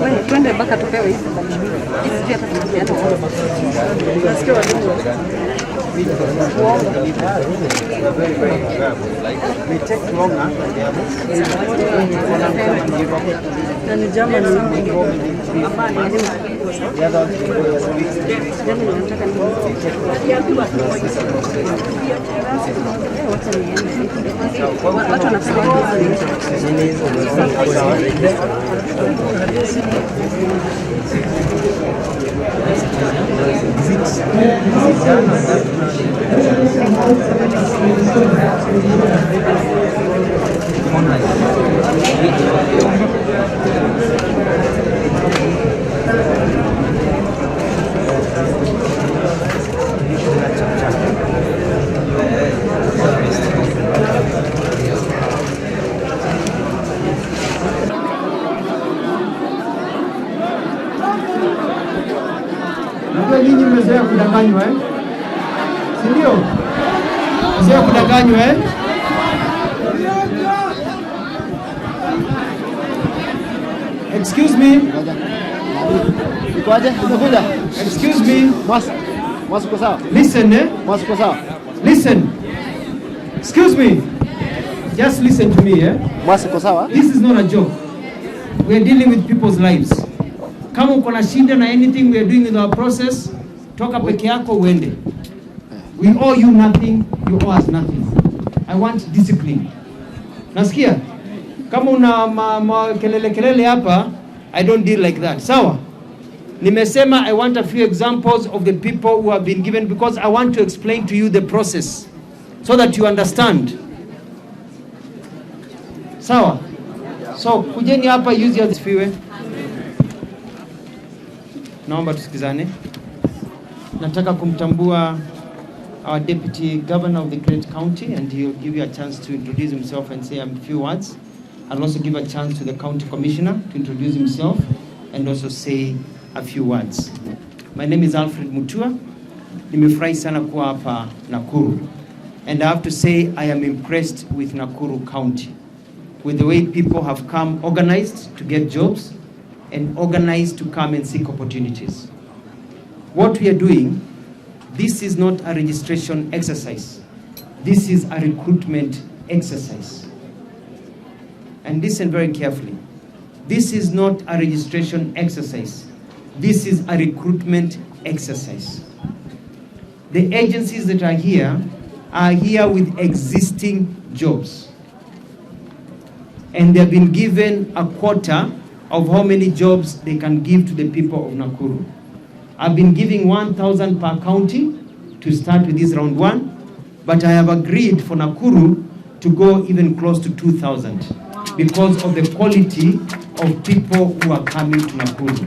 Wewe twende mpaka tupewe hizi bali. Hizi hata tunaziata. Nasikia watu. We take longer. Na ni German. Watu wanafanya Nyinyi mmezoea kudanganywa si ndio? Mmezoea kudanganywa Excuse me. Excuse me. Listen, Listen. Excuse me. Just listen to me, This is not a joke. We are dealing with people's lives. Kama uko na shida na anything we are doing in our process, toka peke yako uende. We owe you nothing, you owe us nothing. I want discipline. Nasikia? Kama una kelele hapa, I don't deal like that. Sawa? Nimesema I want a few examples of the people who have been given because I want to explain to you the process so that you understand. Sawa? So, kujeni hapa use your fiwe. Naomba tusikizane. Nataka kumtambua our Deputy Governor of the great county, and he'll give you a chance to introduce himself and say a few words. I'll also give a chance to the County Commissioner to introduce himself and also say a few words. My name is Alfred Mutua. Nimefurahi sana kuwa hapa Nakuru. And I have to say I am impressed with Nakuru County, with the way people have come organized to get jobs and organized to come and seek opportunities. What we are doing, this is not a registration exercise. This is a recruitment exercise. And listen very carefully. This is not a registration exercise. This is a recruitment exercise. The agencies that are here with existing jobs. And they've been given a quota of how many jobs they can give to the people of Nakuru. I've been giving 1,000 per county to start with this round one, but I have agreed for Nakuru to go even close to 2,000 because of the quality of people who are coming to Nakuru.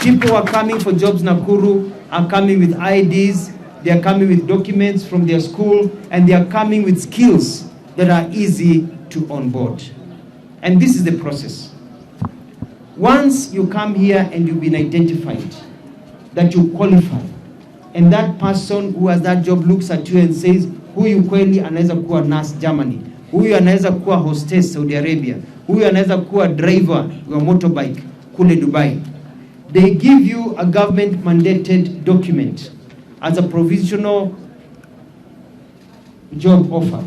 People who are coming for jobs Nakuru are coming with IDs, they are coming with documents from their school, and they are coming with skills that are easy to onboard. And this is the process. Once you come here and you've been identified that you qualify, and that person who has that job looks at you and says, huyu kweli anaweza kuwa nurse Germany, huyu anaweza kuwa hostess Saudi Arabia, huyu anaweza kuwa driver wa motorbike kule Dubai. They give you a government mandated document as a provisional job offer.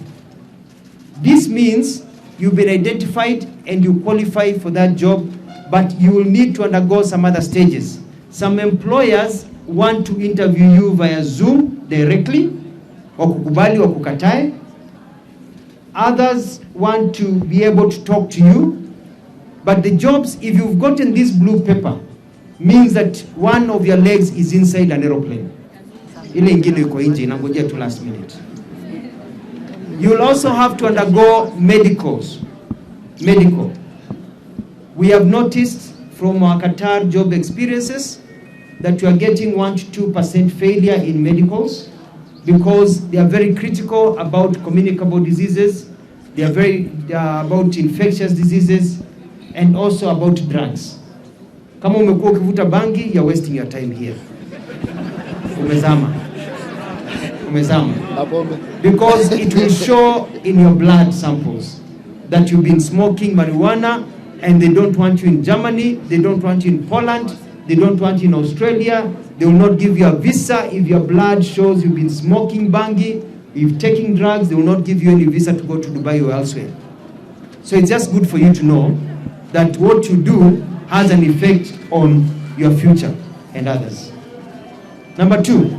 This means you've been identified and you qualify for that job, but you will need to undergo some other stages. Some employers want to interview you via Zoom directly, wakukubali wakukatae. Others want to be able to talk to you. But the jobs, if you've gotten this blue paper, means that one of your legs is inside an aeroplane. Ile ingine iko nje inangojea to last minute. You'll also have to undergo medicals. Medical. We have noticed from our Qatar job experiences that you are getting 1 to 2% failure in medicals because they are very critical about communicable diseases, they are about infectious diseases, and also about drugs. Kama umekuwa ukivuta bangi, you're wasting your time here. Umezama. Umezama. Because it will show in your blood samples that you've been smoking marijuana, and they don't want you in Germany, they don't want you in Poland, they don't want you in Australia, they will not give you a visa if your blood shows you've been smoking bangi, if taking drugs, they will not give you any visa to go to Dubai or elsewhere. So it's just good for you to know that what you do has an effect on your future and others. Number 2,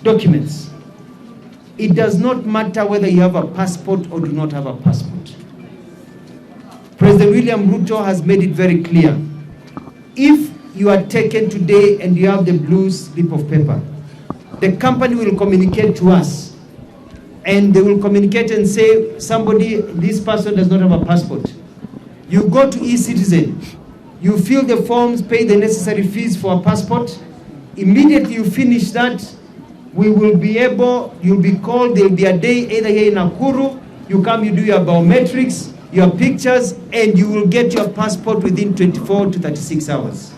documents. It does not matter whether you have a passport or do not have a passport. President William Ruto has made it very clear. If you are taken today and you have the blue slip of paper, the company will communicate to us, and they will communicate and say, this person does not have a passport. You go to eCitizen, you fill the forms, pay the necessary fees for a passport. Immediately you finish that, you'll be called, there'll be a day either here in Nakuru, you come, you do your biometrics, your pictures, and you will get your passport within 24 to 36 hours,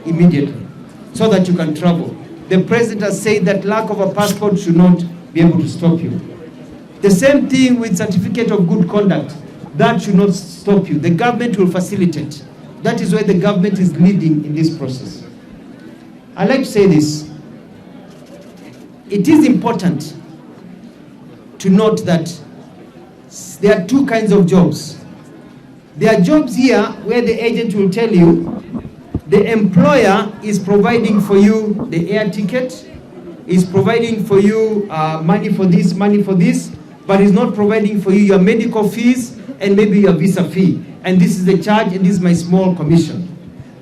immediately, so that you can travel. The president has said that lack of a passport should not be able to stop you. The same thing with certificate of good conduct. That should not stop you. The government will facilitate. That is why the government is leading in this process. I like to say this. It is important to note that there are 2 kinds of jobs. There are jobs here where the agent will tell you the employer is providing for you the air ticket, is providing for you money for this, but is not providing for you your medical fees and maybe your visa fee. And this is the charge, and this is my small commission.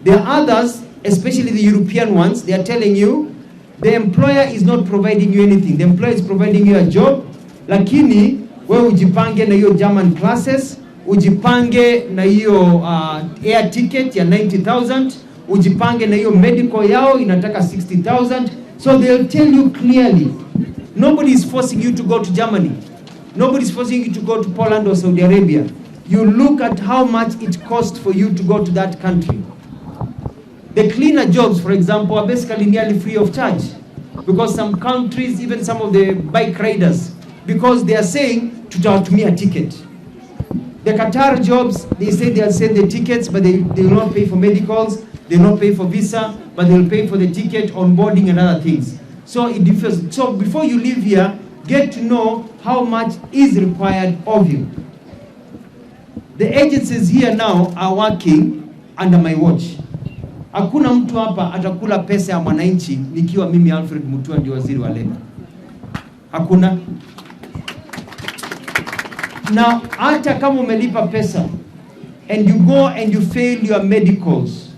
There are others, especially the European ones, they are telling you the employer is not providing you anything. The employer is providing you a job, lakini wewe ujipange na hiyo German classes, ujipange na hiyo air ticket ya 90,000, ujipange na hiyo medical yao inataka 60,000. So they'll tell you clearly, nobody is forcing you to go to Germany. Nobody is forcing you to go to Poland or Saudi Arabia. You look at how much it costs for you to go to that country. The cleaner jobs, for example, are basically nearly free of charge, because some countries, even some of the bike riders, because they are saying tutawatumia ticket. The Qatar jobs, they say they'll send the tickets, but they will not pay for medicals, they will not pay for visa, but they will pay for the ticket, onboarding and other things. So it differs. So before you leave here, get to know how much is required of you. The agencies here now are working under my watch. Hakuna mtu hapa atakula pesa ya mwananchi nikiwa mimi Alfred Mutua ndio waziri wa leba. Hakuna. Now, hata kama umelipa pesa and you go and you fail your medicals,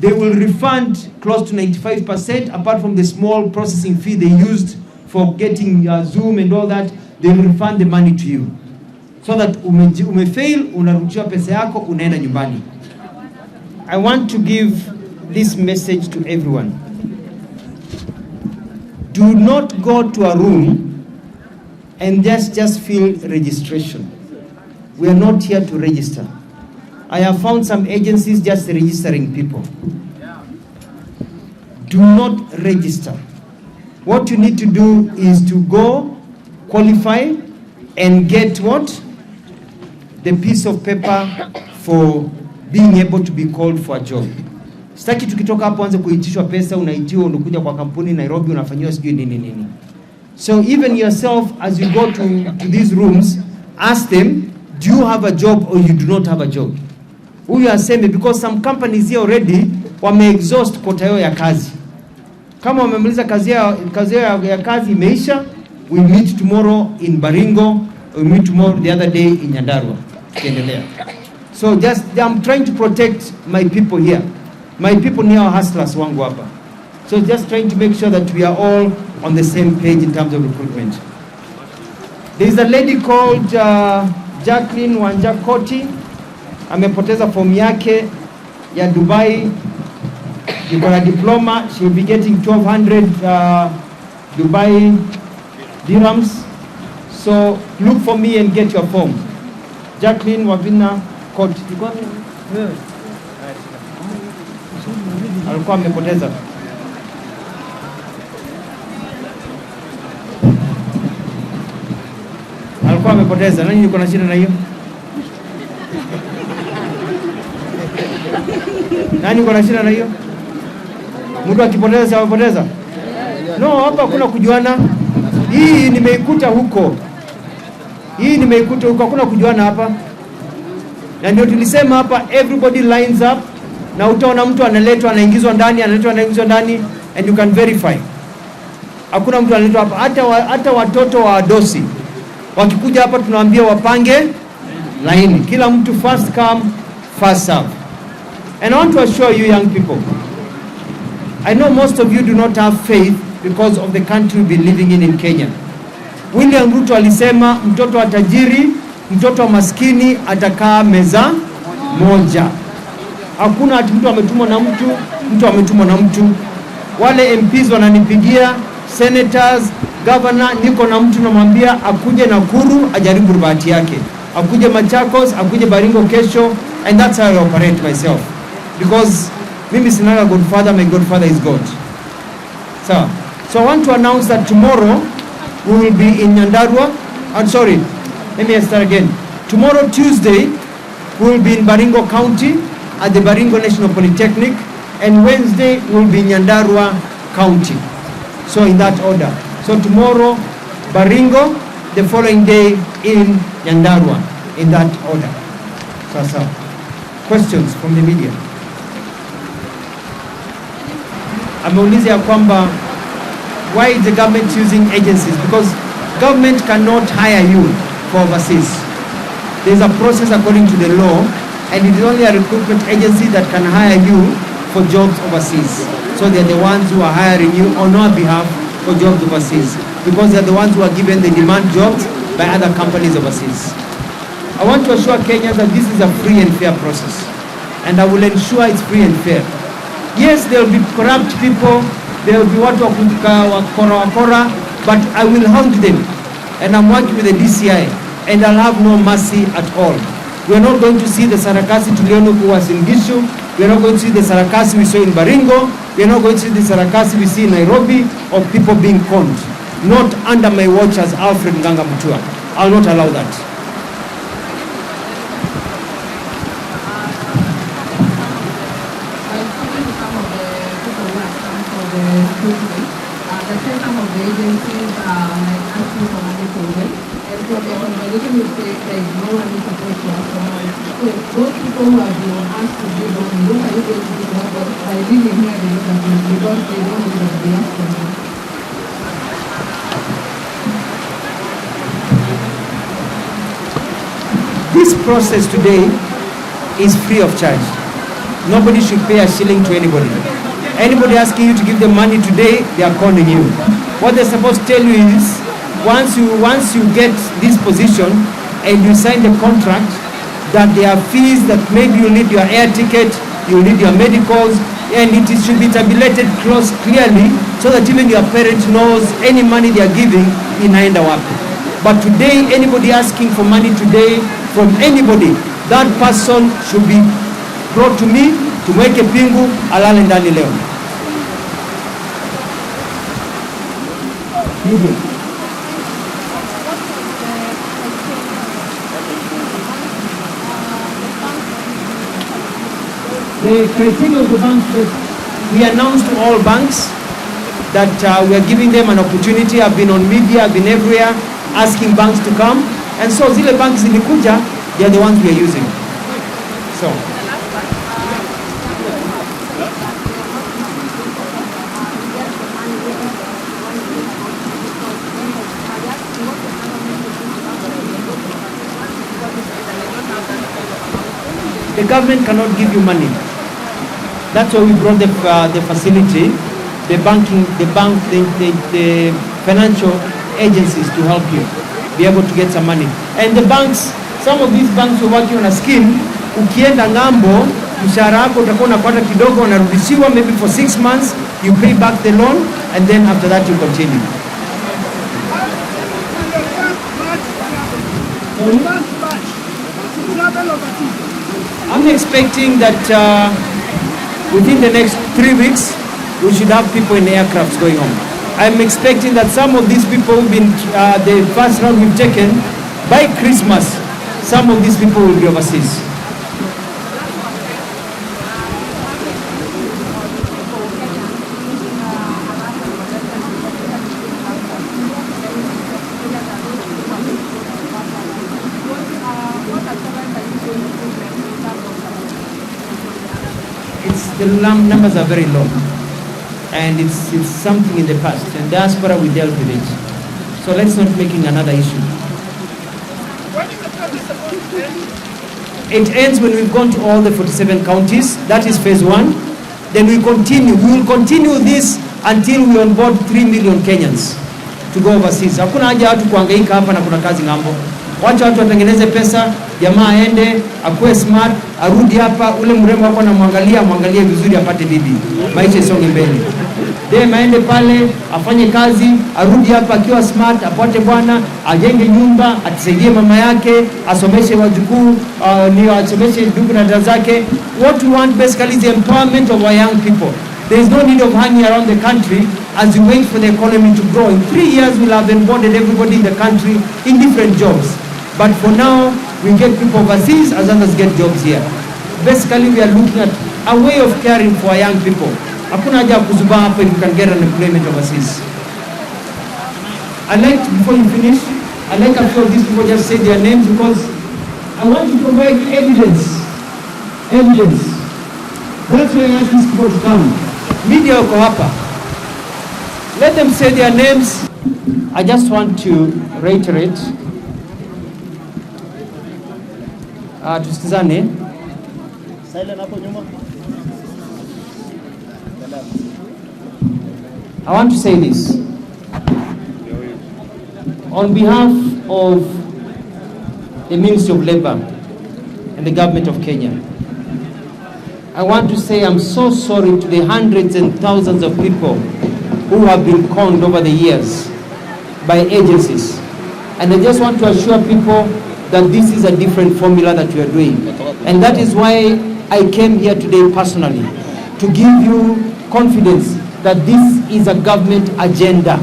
they will refund close to 95%, apart from the small processing fee they used for getting Zoom and all that. They will refund the money to you, so that umefail, unarudishiwa pesa yako, unaenda nyumbani. I want to give this message to everyone. Do not go to a room and just fill registration. We are not here to register. I have found some agencies just registering people. Do not register. What you need to do is to go, qualify, and get what? The piece of paper for being able to be called for a job. Sitaki tukitoka hapo anze kuitishwa pesa, unaitiwa unakuja kwa kampuni Nairobi unafanyiwa sijui nini. So even yourself, as you go to these rooms, ask them, do you have a job or you do not have a job? Huyu aseme, because some companies here already wame-exhaust quota yao ya kazi. Kama wamemaliza kazi yao ya kazi imeisha, we meet tomorrow in Baringo, we meet tomorrow the other day in Nyandarua. Tuendelea. So I'm trying to protect my people here. My people ni hao hustlers wangu hapa. So just trying to make sure that we are all on the same page in terms of recruitment. There is a lady called Jacqueline Wanjakoti. Amepoteza fomu yake ya Dubai. Yuko na diploma. She will be getting 1,200 Dubai dirhams. So look for me and get your form. Jacqueline Wavina Koti. Alikuwa amepoteza. amepoteza. Nani yuko na shida na hiyo? Nani yuko na shida na hiyo? Mtu akipoteza si amepoteza? No, hapa kuna kujuana. Hii nimeikuta huko. Hakuna kujuana hapa. Na ndio tulisema hapa everybody lines up, na utaona mtu analetwa anaingizwa ndani, and you can verify. Hakuna mtu analetwa hapa, hata watoto wa dosi wakikuja hapa tunawaambia wapange laini. Kila mtu first come first serve. And I want to assure you young people, I know most of you do not have faith because of the country we've been living in Kenya. William Ruto alisema mtoto wa tajiri, mtoto wa maskini atakaa meza moja. Hakuna ati mtu ametumwa na mtu. Wale MPs wananipigia, senators, governor, niko na mtu namwambia akuje Nakuru ajaribu bahati yake. Akuje Machakos, akuje Baringo kesho, and that's how I operate myself. Because mimi sina godfather, my godfather is God. So I want to announce that tomorrow we will be in Nyandarua. Let me start again. Tomorrow, Tuesday, we will be in Baringo County at the Baringo National Polytechnic, and Wednesday we will be in Nyandarua County. So in that order. So tomorrow, Baringo, the following day in Nyandarua, in that order. So. Questions from the media? Ameuliza ya kwamba why is the government using agencies? Because government cannot hire you for overseas. There's a process according to the law, and it is only a recruitment agency that can hire you for jobs overseas. So they're the ones who are hiring you on our behalf for jobs overseas, because they're the ones who are given the demand jobs by other companies overseas. I want to assure Kenyans that this is a free and fair process, and I will ensure it's free and fair. Yes, there will be corrupt people, there will be watu wakora, but I will hunt them, and I'm working with the DCI, and I'll have no mercy at all. We are not going to see the Sarakasi tuliona who was in Gishu. We are not going to see the Sarakasi we saw in Baringo. We are not going to see the Sarakasi we see in Nairobi, of people being conned. Not under my watch as Alfred Mutua. I will not allow that. Some of the agencies like asking for money for them, and so the conversation will say there is no one who supposed to ask for money. So those people who have been asked to give money, what are you going to do to help them? By living here they look at them because they don't know that they ask for money. This process today is free of charge. Nobody should pay a shilling to anybody. Anybody asking you to give them money today, they are calling you. What they're supposed to tell you is, once you get this position and you sign the contract, that there are fees that maybe you need your air ticket, you need your medicals, and it should be tabulated clearly so that even your parent knows any money they are giving inaenda wapi. But today, anybody asking for money today from anybody, that person should be brought to me, tumweke pingu, alale ndani leo. The criteria of the banks, we announced to all banks that we are giving them an opportunity. I've been on media, I've been everywhere asking banks to come, and so zile banks in Nikuja, they are the ones we are using. So. The government cannot give you money. That's why we brought the facility, the financial agencies to help you be able to get some money. And the banks, some of these banks are working on a scheme. Ukienda ngambo, mshahara wako utakuwa unapata kidogo, unarudishiwa maybe for 6 months, you pay back the loan, and then after that you continue. I'm expecting that within the next 3 weeks, we should have people in the aircrafts going on. I'm expecting that some of these people who've been, the first round we've taken, By Christmas, some of these people will be overseas. The numbers are very low, and it's something in the past, and diaspora, we dealt with it. So let's not making another issue. When is the process supposed to end? It ends when we've gone to all the 47 counties. That is phase 1. Then we continue. We will continue this until we onboard 3 million Kenyans to go overseas. Hakuna haja watu kuhangaika hapa na kuna kazi ngambo. Wacha watu watengeneze pesa, jamaa aende, akuwe smart, arudi hapa, ule mrembo wako na mwangalie vizuri apate bibi. Maisha isonge mbele. Dem aende pale, afanye kazi, arudi hapa akiwa smart, apate bwana, ajenge nyumba, atisaidie mama yake, asomeshe wajukuu, asomeshe ndugu na dada zake. What we want basically is the empowerment of our young people. There is no need of hanging around the country as we wait for the economy to grow. In 3 years, we'll have onboarded everybody in the country in different jobs. But for now, we get people overseas as others get jobs here. Basically, we are looking at a way of caring for our young people. Hakuna haja kuzuba hapa if you can get an employment overseas. I'd like to, before you finish, I'd like a few of these people just say their names because I want to provide evidence. Evidence. That's why I ask these people to come. Media wako hapa. Let them say their names. I just want to reiterate. Tusikizane. Silent hapo nyuma. I want to say this. On behalf of the Ministry of Labor and the government of Kenya, I want to say I'm so sorry to the hundreds and thousands of people who have been conned over the years by agencies. And I just want to assure people that this is a different formula that we are doing. And that is why I came here today personally, to give you confidence that this is a government agenda.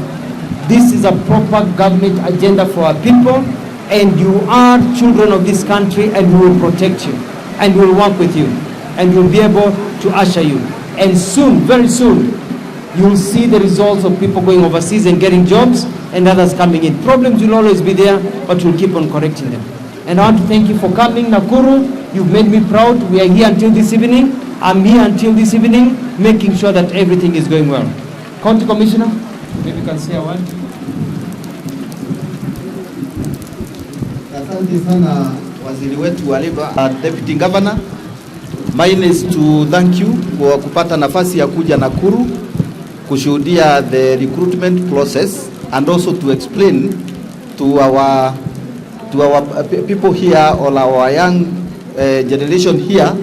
This is a proper government agenda for our people, and you are children of this country, and we will protect you, and we will work with you, and we will be able to usher you. And soon, very soon, you will see the results of people going overseas and getting jobs, and others coming in. Problems will always be there, but we'll keep on correcting them. And I want to thank you for coming, Nakuru. You've made me proud. We are here until this evening. I'm here until this evening, making sure that everything is going well. County Commissioner, maybe you can say a word. Asante sana waziri wetu wa Labor, Deputy Governor. Mine is to thank you kwa kupata nafasi ya kuja Nakuru kushuhudia the recruitment process and also to explain to our people here or our young generation here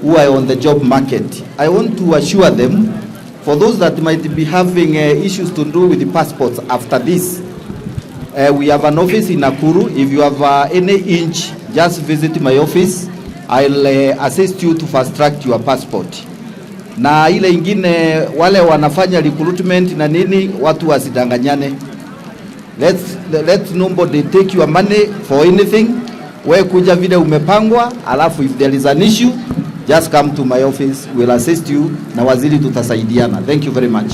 who are on the job market. I want to assure them, for those that might be having issues to do with the passports after this, we have an office in Nakuru. If you have any inch, just visit my office. I'll assist you to fast track your passport. Na ile ingine wale wanafanya recruitment na nini, watu wasidanganyane. Let nobody take your money for anything. We kuja vile umepangwa, alafu if there is an issue, just come to my office, we'll assist you, na waziri tutasaidiana. Thank you very much.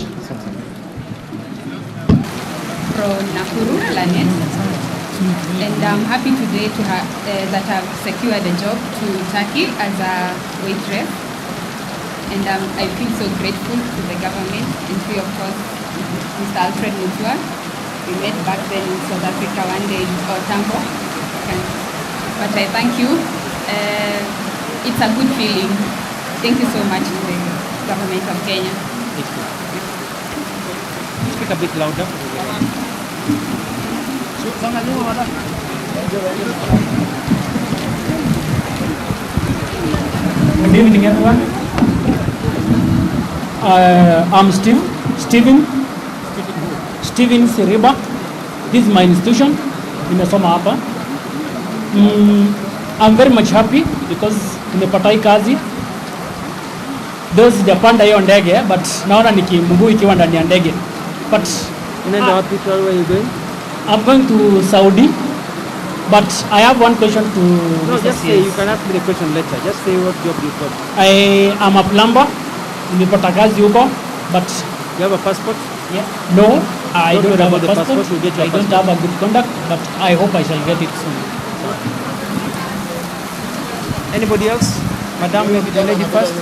From Nakuru, Planet, and I'm happy today to that I've secured a job to Turkey as a waitress, and I feel so grateful to the government and to, of course, Mr. Alfred Mutua. We met back then in South Africa one day in Tambo, but I thank you. It's a good feeling. Thank you so much to the government of Kenya. Speak a bit louder. Good evening, everyone. I'm Steven Siriba. This is my institution. Nimesoma hapa. I'm very much happy because nimepata hii kazi. Though sijapanda hiyo ndege, but naona mguu ikiwa ndani ya ndege. But Unaenda wapi? Where are you going? I'm going to Saudi But I have one question to No, Mr. just say, you CS. can ask me the question later. Just say what job you got. I am a plumber. Nimepata kazi huko, but You have a passport? yeah, no, I Don't don't worry have about a the passport. passport, you'll get your I don't passport. have a good conduct, but I hope I shall get it soon. Anybody else? Madam, maybe the lady first.